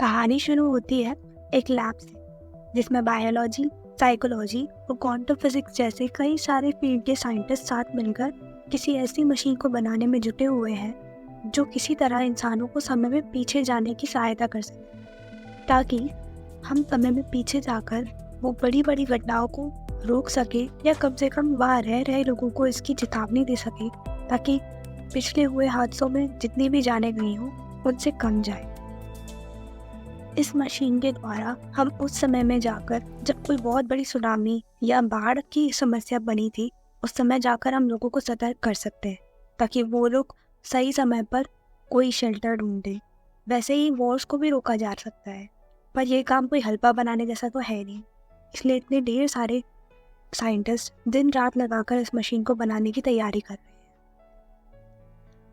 कहानी शुरू होती है एक लैब से जिसमें बायोलॉजी, साइकोलॉजी और क्वांटम फिजिक्स जैसे कई सारे फील्ड के साइंटिस्ट साथ मिलकर किसी ऐसी मशीन को बनाने में जुटे हुए हैं जो किसी तरह इंसानों को समय में पीछे जाने की सहायता कर सके, ताकि हम समय में पीछे जाकर वो बड़ी बड़ी घटनाओं को रोक सके या कम से कम वहाँ रह रहे लोगों को इसकी चेतावनी दे सके, ताकि पिछले हुए हादसों में जितनी भी जाने गई हों उनसे कम जाए। इस मशीन के द्वारा हम उस समय में जाकर जब कोई बहुत बड़ी सुनामी या बाढ़ की समस्या बनी थी, उस समय जाकर हम लोगों को सतर्क कर सकते हैं ताकि वो लोग सही समय पर कोई शेल्टर ढूंढे। वैसे ही वॉर्स को भी रोका जा सकता है, पर यह काम कोई हल्का बनाने जैसा तो है नहीं। इसलिए इतने ढेर सारे साइंटिस्ट दिन रात लगाकर इस मशीन को बनाने की तैयारी कर रहे हैं।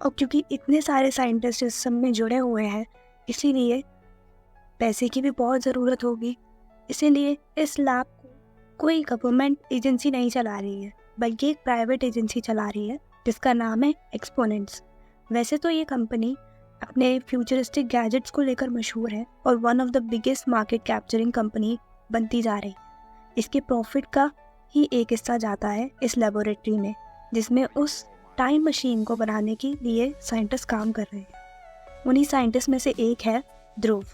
और क्योंकि इतने सारे साइंटिस्ट इस सब में जुड़े हुए हैं, इसीलिए पैसे की भी बहुत ज़रूरत होगी। इसीलिए इस लैब को कोई गवर्नमेंट एजेंसी नहीं चला रही है, बल्कि एक प्राइवेट एजेंसी चला रही है जिसका नाम है एक्सपोनेंट्स। वैसे तो ये कंपनी अपने फ्यूचरिस्टिक गैजेट्स को लेकर मशहूर है और one of the biggest market capturing company बनती जा रही है। इसके प्रॉफिट का ही एक हिस्सा जाता है इस लेबोरेटरी में, जिसमें उस टाइम मशीन को बनाने के लिए साइंटिस्ट काम कर रहे हैं। उन्हीं साइंटिस्ट में से एक है ध्रुव।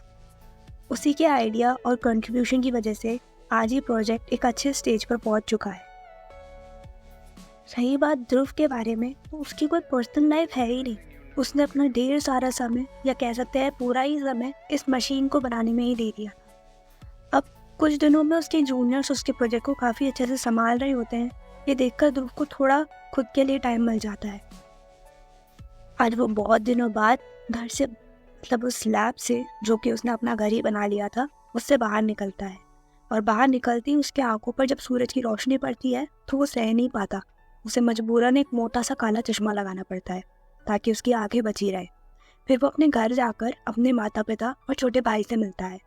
उसी के आइडिया और कंट्रीब्यूशन की वजह से आज ये प्रोजेक्ट एक अच्छे स्टेज पर पहुंच चुका है। सही बात ध्रुव के बारे में, तो उसकी कोई पर्सनल लाइफ है ही नहीं। उसने अपना ढेर सारा समय, या कह सकते हैं पूरा ही समय, इस मशीन को बनाने में ही दे दिया। अब कुछ दिनों में उसके जूनियर्स उसके प्रोजेक्ट को काफ़ी अच्छे से संभाल रहे होते हैं। ये देखकर ध्रुव को थोड़ा खुद के लिए टाइम मिल जाता है। आज वो बहुत दिनों बाद घर से, मतलब उस लैब से जो कि उसने अपना घर ही बना लिया था, उससे बाहर निकलता है। और बाहर निकलती उसके आंखों पर जब सूरज की रोशनी पड़ती है तो वो सह नहीं पाता। उसे मजबूरन एक मोटा सा काला चश्मा लगाना पड़ता है ताकि उसकी आंखें बची रहे। फिर वो अपने घर जाकर अपने माता पिता और छोटे भाई से मिलता है।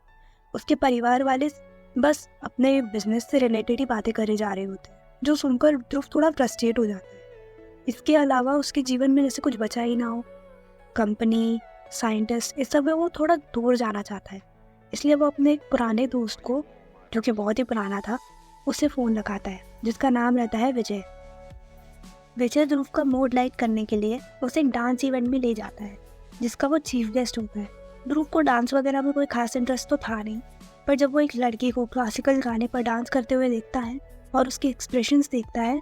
उसके परिवार वाले बस अपने बिजनेस से रिलेटेड ही बातें करे जा रहे होते हैं, जो सुनकर ध्रुव थोड़ा फ्रस्ट्रेट हो जाता है। इसके अलावा उसके जीवन में जैसे कुछ बचा ही ना हो। कंपनी, साइंटिस्ट, इस सब में वो थोड़ा दूर जाना चाहता है। इसलिए वो अपने एक पुराने दोस्त को, जो कि बहुत ही पुराना था, उससे फ़ोन लगाता है, जिसका नाम रहता है विजय। विजय ध्रुव का मूड लाइट करने के लिए उसे एक डांस इवेंट में ले जाता है, जिसका वो चीफ गेस्ट होता है। ध्रुव को डांस वगैरह में कोई खास इंटरेस्ट तो था नहीं, पर जब वो एक लड़की को क्लासिकल गाने पर डांस करते हुए देखता है और उसके एक्सप्रेशंस देखता है,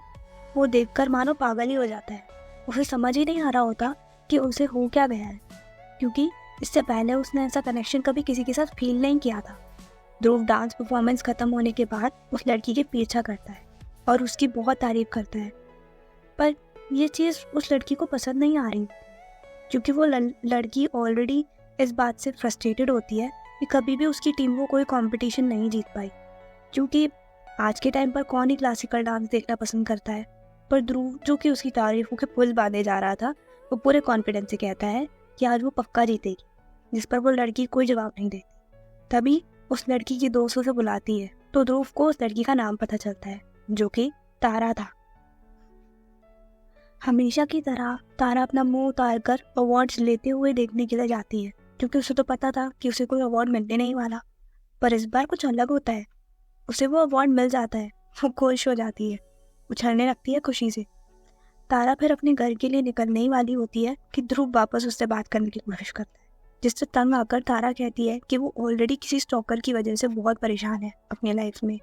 वो देखकर मानो पागल ही हो जाता है। उसे समझ ही नहीं आ रहा होता कि उसे हो क्या गया है, क्योंकि इससे पहले उसने ऐसा कनेक्शन कभी किसी के साथ फील नहीं किया था। ध्रुव डांस परफॉर्मेंस खत्म होने के बाद उस लड़की के पीछा करता है और उसकी बहुत तारीफ करता है, पर यह चीज़ उस लड़की को पसंद नहीं आ रही, क्योंकि वो लड़की ऑलरेडी इस बात से फ्रस्ट्रेटेड होती है कि कभी भी उसकी टीम को कोई कंपटीशन नहीं जीत पाई। क्योंकि आज के टाइम पर कौन ही क्लासिकल डांस देखना पसंद करता है, पर ध्रुव, जो कि उसकी तारीफों के पुल बांधे जा रहा था, वो पूरे कॉन्फिडेंस से कहता है कि आज वो पक्का जीतेगी, जिस पर वो लड़की कोई जवाब नहीं देती। तभी उस लड़की की दोस्त उसे बुलाती है, तो ध्रुव को उस लड़की का नाम पता चलता है, जो कि तारा था। हमेशा की तरह तारा अपना मुंह उतार कर अवार्ड्स लेते हुए देखने के लिए जाती है, क्योंकि उसे तो पता था कि उसे कोई अवार्ड मिलने नहीं वाला। पर इस बार कुछ अलग होता है, उसे वो अवार्ड मिल जाता है। वो खुश हो जाती है, उछलने लगती है खुशी से। तारा फिर अपने घर के लिए निकलने ही वाली होती है कि ध्रुव वापस उससे बात करने की कोशिश करता है, जिससे तंग आकर तारा कहती है कि वो ऑलरेडी किसी स्टॉकर की वजह से बहुत परेशान है अपनी लाइफ में,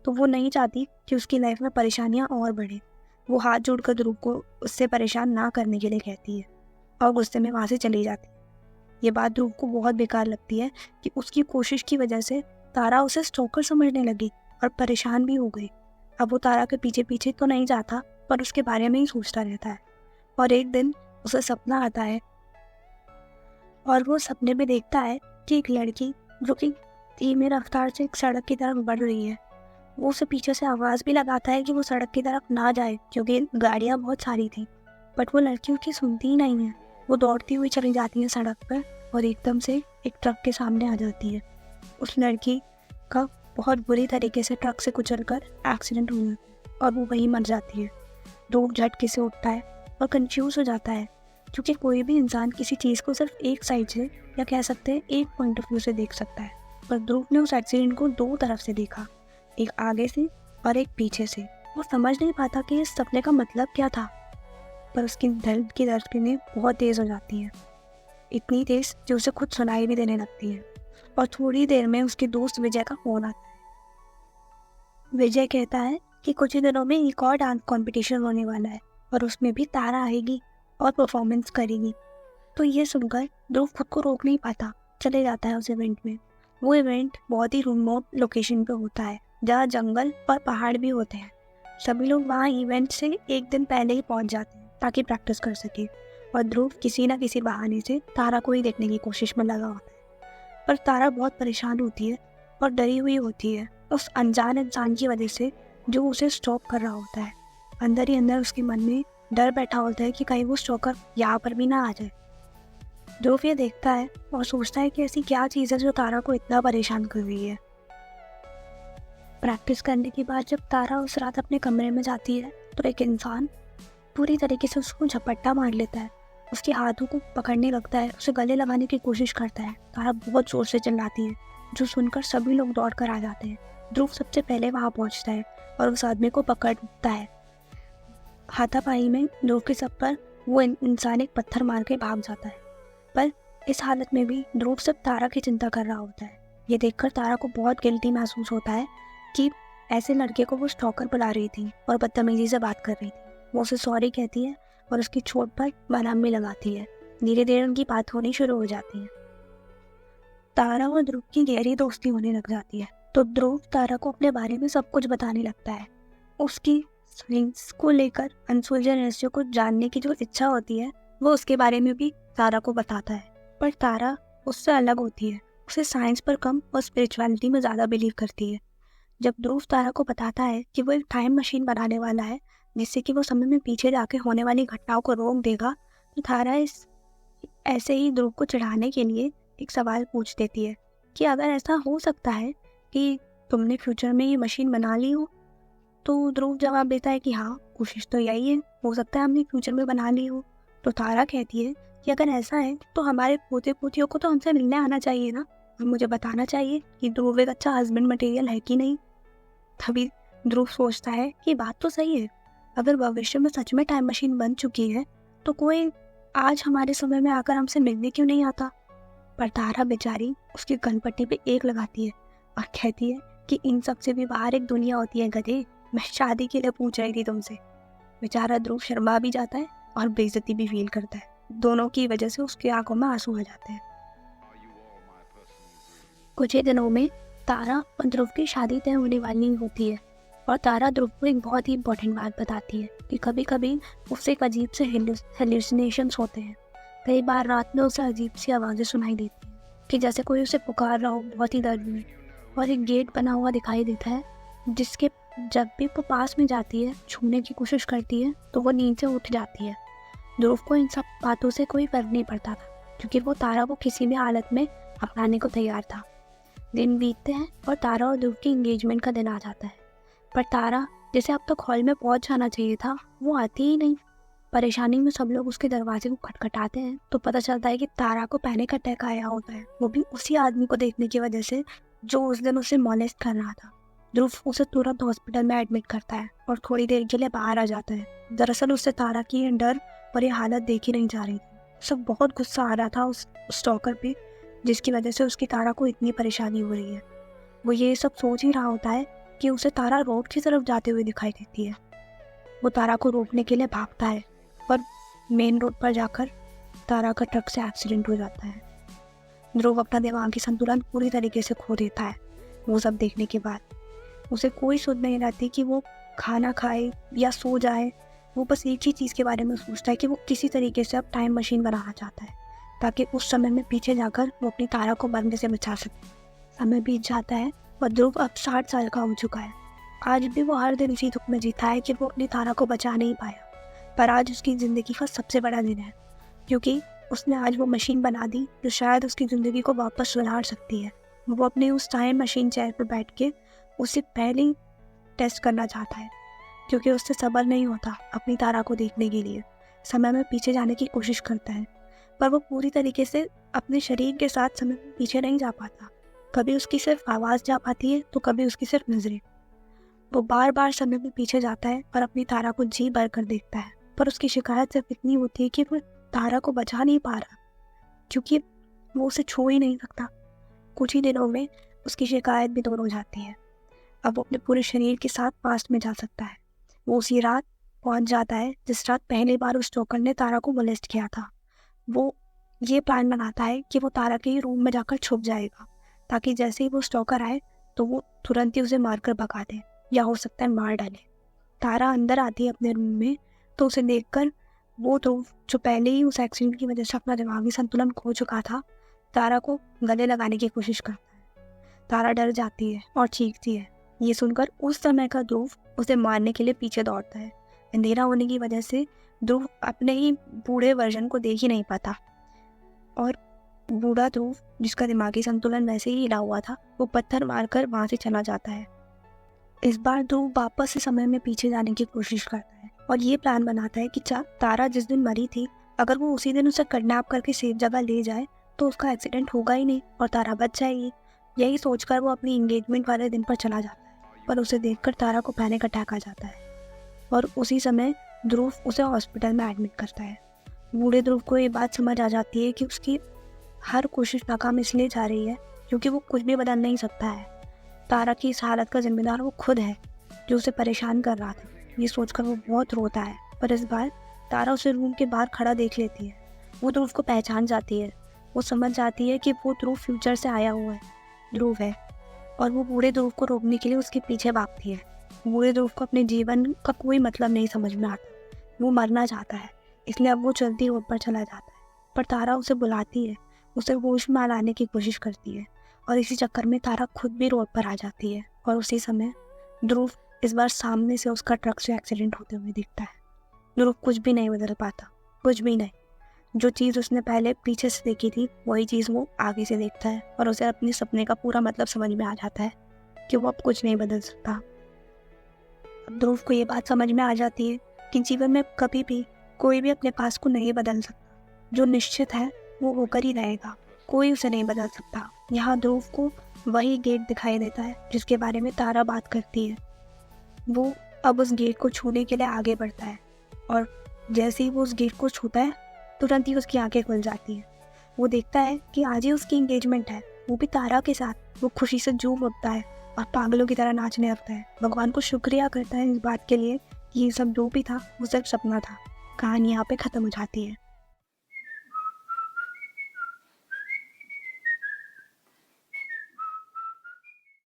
तो वो नहीं चाहती कि उसकी लाइफ में परेशानियां और बढ़े। वो हाथ जोड़कर ध्रुव को उससे परेशान ना करने के लिए कहती है और गुस्से में वहाँ से चली जाती है। ये बात ध्रुव को बहुत बेकार लगती है कि उसकी कोशिश की वजह से तारा उसे स्टॉकर समझने लगी और परेशान भी हो गई। अब वो तारा के पीछे पीछे तो नहीं जाता, पर उसके बारे में ही सोचता रहता है। और एक दिन उसे सपना आता है और वो सपने में देखता है कि एक लड़की, जो कि धीमी रफ्तार से एक सड़क की तरफ बढ़ रही है, वो उसे पीछे से आवाज़ भी लगाता है कि वो सड़क की तरफ ना जाए, क्योंकि गाड़ियाँ बहुत सारी थी। बट वो लड़की उसकी सुनती ही नहीं है। वो दौड़ती हुई चली जाती है सड़क पर और एकदम से एक ट्रक के सामने आ जाती है। उस लड़की का बहुत बुरी तरीके से ट्रक से कुचलकर एक्सीडेंट हो जाता है और वो वहीं मर जाती है। ध्रुव झटके से उठता है और कंफ्यूज हो जाता है क्योंकि कोई भी इंसान किसी चीज़ को सिर्फ एक साइड से या कह सकते हैं एक पॉइंट ऑफ व्यू से देख सकता है, पर ध्रुव ने उस एक्सीडेंट को दो तरफ से देखा, एक आगे से और एक पीछे से। वो समझ नहीं पाता कि इस सपने का मतलब क्या था, पर उसकी दर्द की धड़कनें बहुत तेज़ हो जाती हैं, इतनी तेज़ जो उसे खुद सुनाई भी देने लगती है। और थोड़ी देर में उसके दोस्त विजय का फ़ोन आता है। विजय कहता है कि कुछ ही दिनों में एक और डांस कंपटीशन होने वाला है और उसमें भी तारा आएगी और परफॉर्मेंस करेगी। तो ये सुनकर ध्रुव खुद को रोक नहीं पाता, चले जाता है उस इवेंट में। वो इवेंट बहुत ही रिमोट लोकेशन पे होता है, जहाँ जंगल और पहाड़ भी होते हैं। सभी लोग वहाँ इवेंट से एक दिन पहले ही पहुँच जाते हैं ताकि प्रैक्टिस कर सके, और ध्रुव किसी न किसी बहाने से तारा को ही देखने की कोशिश में लगा होता है। पर तारा बहुत परेशान होती है और डरी हुई होती है उस अनजान इंसान की वजह से जो उसे स्टॉप कर रहा होता है। अंदर ही अंदर उसके मन में डर बैठा होता है कि कहीं वो स्टॉकर यहाँ पर भी ना आ जाए। ध्रुव ये देखता है और सोचता है कि ऐसी क्या चीज़ है जो तारा को इतना परेशान कर रही है। प्रैक्टिस करने के बाद जब तारा उस रात अपने कमरे में जाती है तो एक इंसान पूरी तरीके से उसको झपट्टा मार लेता है, उसके हाथों को पकड़ने लगता है, उसे गले लगाने की कोशिश करता है। तारा बहुत जोर से चिल्लाती है, जो सुनकर सभी लोग दौड़ कर आ जाते हैं। ध्रुव सबसे पहले वहाँ पहुँचता है और उस आदमी को पकड़ता है। हाथापाई में ध्रुव के सर पर वो इंसान एक पत्थर मार के भाग जाता है, पर इस हालत में भी ध्रुव सिर्फ तारा की चिंता कर रहा होता है। ये देखकर तारा को बहुत गिल्टी महसूस होता है कि ऐसे लड़के को वो स्टॉकर बुला रही थी और बदतमीजी से बात कर रही थी। वो उसे सॉरी कहती है और उसकी चोट पर मलहम भी लगाती है। धीरे धीरे उनकी बात होनी शुरू हो जाती है। तारा और ध्रुव की गहरी दोस्ती होने लग जाती है, तो ध्रुव तारा को अपने बारे में सब कुछ बताने लगता है। उसकी साइंस को लेकर अनसुलझे रहस्यों को जानने की जो इच्छा होती है वो उसके बारे में भी तारा को बताता है। पर तारा उससे अलग होती है, उसे साइंस पर कम और स्पिरिचुअलिटी में ज़्यादा बिलीव करती है। जब ध्रुव तारा को बताता है कि वो एक टाइम मशीन बनाने वाला है जिससे कि वो समय में पीछे जाके होने वाली घटनाओं को रोक देगा, तो तारा ऐसे ही ध्रुव को चिढ़ाने के लिए एक सवाल पूछ देती है कि अगर ऐसा हो सकता है कि तुमने फ्यूचर में ये मशीन बना ली हो, तो ध्रुव जवाब देता है कि हाँ, कोशिश तो यही है, हो सकता है हमने फ्यूचर में बना ली हो। तो तारा कहती है कि अगर ऐसा है तो हमारे पोते पोतियों को तो हमसे मिलने आना चाहिए ना, और मुझे बताना चाहिए कि ध्रुव एक अच्छा हस्बैंड मटेरियल है कि नहीं। तभी ध्रुव सोचता है कि बात तो सही है, अगर भविष्य में सच में टाइम मशीन बन चुकी है तो कोई आज हमारे समय में आकर हमसे मिलने क्यों नहीं आता। पर तारा बेचारी उसकी कनपट्टी पे एक लगाती है और कहती है कि इन सब से भी बाहर एक दुनिया होती है गधे, मैं शादी के लिए पूछ रही थी तुमसे। बेचारा ध्रुव शर्मा भी जाता है और बेइज्जती भी फील करता है। दोनों की वजह से उसकी आंखों में आंसू आ जाते हैं। कुछ ही दिनों में तारा और ध्रुव की शादी तय होने वाली होती है और तारा ध्रुव को एक बहुत ही इंपॉर्टेंट बात बताती है कि कभी कभी उसे एक अजीब से हेल्यूसिनेशंस होते हैं। कई बार रात में उसे अजीब सी आवाज़ें सुनाई देती हैं कि जैसे कोई उसे पुकार रहा हो बहुत ही दर्द में, और एक गेट बना हुआ दिखाई देता है जिसके जब भी वो पास में जाती है, छूने की कोशिश करती है, तो वो नींद से उठ जाती है। ध्रुव को इन सब बातों से कोई फर्क नहीं पड़ता था क्योंकि वो तारा को किसी भी हालत में अपनाने को तैयार था। दिन बीतते हैं और तारा और ध्रुव की एंगेजमेंट का दिन आ जाता है, पर तारा जिसे अब तक हॉल में पहुंच जाना चाहिए था वो आती ही नहीं। परेशानी में सब लोग उसके दरवाजे को खटखटाते हैं तो पता चलता है कि तारा को पैनिक अटैक आया होता है, वो भी उसी आदमी को देखने की वजह से जो उस दिन उसे मॉलेस्ट कर रहा था। ध्रुव उसे तुरंत हॉस्पिटल में एडमिट करता है और थोड़ी देर के लिए बाहर आ जाता है। दरअसल उससे तारा की ये डर और ये हालत देखी नहीं जा रही थी। सब बहुत गुस्सा आ रहा था उस स्टॉकर पे, जिसकी वजह से उसकी तारा को इतनी परेशानी हो रही है। वो ये सब सोच ही रहा होता है कि उसे तारा रोड की तरफ जाते हुए दिखाई देती है। वो तारा को रोकने के लिए भागता है और मेन रोड पर जाकर तारा का ट्रक से एक्सीडेंट हो जाता है। ध्रुव अपना दिमागी संतुलन पूरी तरीके से खो देता है। वो सब देखने के बाद उसे कोई सुध नहीं रहती कि वो खाना खाए या सो जाए। वो बस एक ही चीज़ के बारे में सोचता है कि वो किसी तरीके से अब टाइम मशीन बनाना चाहता है ताकि उस समय में पीछे जाकर वो अपनी तारा को मरने से बचा सके। समय बीत जाता है और ध्रुव अब 60 साल का हो चुका है। आज भी वो हर दिन इसी दुख में जीता है कि वो अपनी तारा को बचा नहीं पाया, पर आज उसकी ज़िंदगी का सबसे बड़ा दिन है क्योंकि उसने आज वो मशीन बना दी जो शायद उसकी ज़िंदगी को वापस सुधार सकती है। वो अपने उस टाइम मशीन चेयर पर बैठ के उसे पहले टेस्ट करना चाहता है क्योंकि उससे सब्र नहीं होता अपनी तारा को देखने के लिए। समय में पीछे जाने की कोशिश करता है, पर वो पूरी तरीके से अपने शरीर के साथ समय में पीछे नहीं जा पाता। कभी उसकी सिर्फ आवाज़ जा पाती है तो कभी उसकी सिर्फ नज़रें। वो बार बार समय में पीछे जाता है और अपनी तारा को जी भर कर देखता है, पर उसकी शिकायत सिर्फ इतनी होती है कि वो तारा को बचा नहीं पा रहा, क्योंकि वो उसे छू ही नहीं सकता। कुछ ही दिनों में उसकी शिकायत भी दूर हो जाती है। अब वो अपने पूरे शरीर के साथ पास्ट में जा सकता है। वो उसी रात पहुंच जाता है जिस रात पहली बार उस स्टॉकर ने तारा को मोलेस्ट किया था। वो ये प्लान बनाता है कि वो तारा के रूम में जाकर छुप जाएगा, ताकि जैसे ही वो स्टॉकर आए तो वो तुरंत ही उसे मारकर भगा दे, या हो सकता है मार डाले। तारा अंदर आती है अपने रूम में, तो उसे देखकर वो ध्रुव, जो पहले ही उस एक्सीडेंट की वजह से अपना दिमागी संतुलन खो चुका था, तारा को गले लगाने की कोशिश करता है। तारा डर जाती है और चीखती है। ये सुनकर उस समय का ध्रुव उसे मारने के लिए पीछे दौड़ता है। अंधेरा होने की वजह से ध्रुव अपने ही बूढ़े वर्जन को देख ही नहीं पाता, और बूढ़ा ध्रुव, जिसका दिमागी संतुलन वैसे ही हिला हुआ था, वो पत्थर मारकर वहाँ से चला जाता है। इस बार ध्रुव वापस से समय में पीछे जाने की कोशिश करता है और ये प्लान बनाता है कि तारा जिस दिन मरी थी, अगर वो उसी दिन उसे किडनैप करके सेफ जगह ले जाए तो उसका एक्सीडेंट होगा ही नहीं और तारा बच जाएगी। यही सोचकर वो अपनी एंगेजमेंट वाले दिन पर चला जाता है, पर उसे देखकर तारा को पैनिक अटैक आ जाता है और उसी समय ध्रुव उसे हॉस्पिटल में एडमिट करता है। बूढ़े ध्रुव को ये बात समझ आ जाती है कि उसकी हर कोशिश नाकाम इसलिए जा रही है क्योंकि वो कुछ भी बदल नहीं सकता है। तारा की इस हालत का जिम्मेदार वो खुद है, जो उसे परेशान कर रहा था। ये सोचकर वो बहुत रोता है, पर इस बार तारा उसे रूम के बाहर खड़ा देख लेती है। वो ध्रुव को पहचान जाती है। वो समझ जाती है कि वो ध्रुव फ्यूचर से आया हुआ ध्रुव है और वो बूढ़े ध्रुव को रोकने के लिए उसके पीछे भागती है। बूढ़े ध्रुव को अपने जीवन का कोई मतलब नहीं समझ में आता। वो मरना चाहता है, इसलिए अब वो चलती रोड पर चला जाता है, पर तारा उसे बुलाती है, उसे होश में लाने की कोशिश करती है और इसी चक्कर में तारा खुद भी रोड पर आ जाती है। और उसी समय ध्रुव इस बार सामने से उसका ट्रक से एक्सीडेंट होते हुए दिखता है। ध्रुव कुछ भी नहीं बदल पाता, कुछ भी नहीं। जो चीज़ उसने पहले पीछे से देखी थी वही चीज़ वो आगे से देखता है और उसे अपने सपने का पूरा मतलब समझ में आ जाता है कि वो अब कुछ नहीं बदल सकता। अब ध्रुव को ये बात समझ में आ जाती है कि जीवन में कभी भी कोई भी अपने पास को नहीं बदल सकता। जो निश्चित है वो होकर ही रहेगा, कोई उसे नहीं बदल सकता। यहाँ ध्रुव को वही गेट दिखाई देता है जिसके बारे में तारा बात करती है। वो अब उस गेट को छूने के लिए आगे बढ़ता है और जैसे ही वो उस गेट को छूता है तुरंत ही उसकी आंखें खुल जाती हैं। वो देखता है कि आज ही उसकी एंगेजमेंट है, वो भी तारा के साथ। वो खुशी से झूम उठता है और पागलों की तरह नाचने लगता है। भगवान को शुक्रिया करता है इस बात के लिए कि ये सब जो भी था वो सिर्फ सपना था। कहानी यहाँ पे ख़त्म हो जाती है।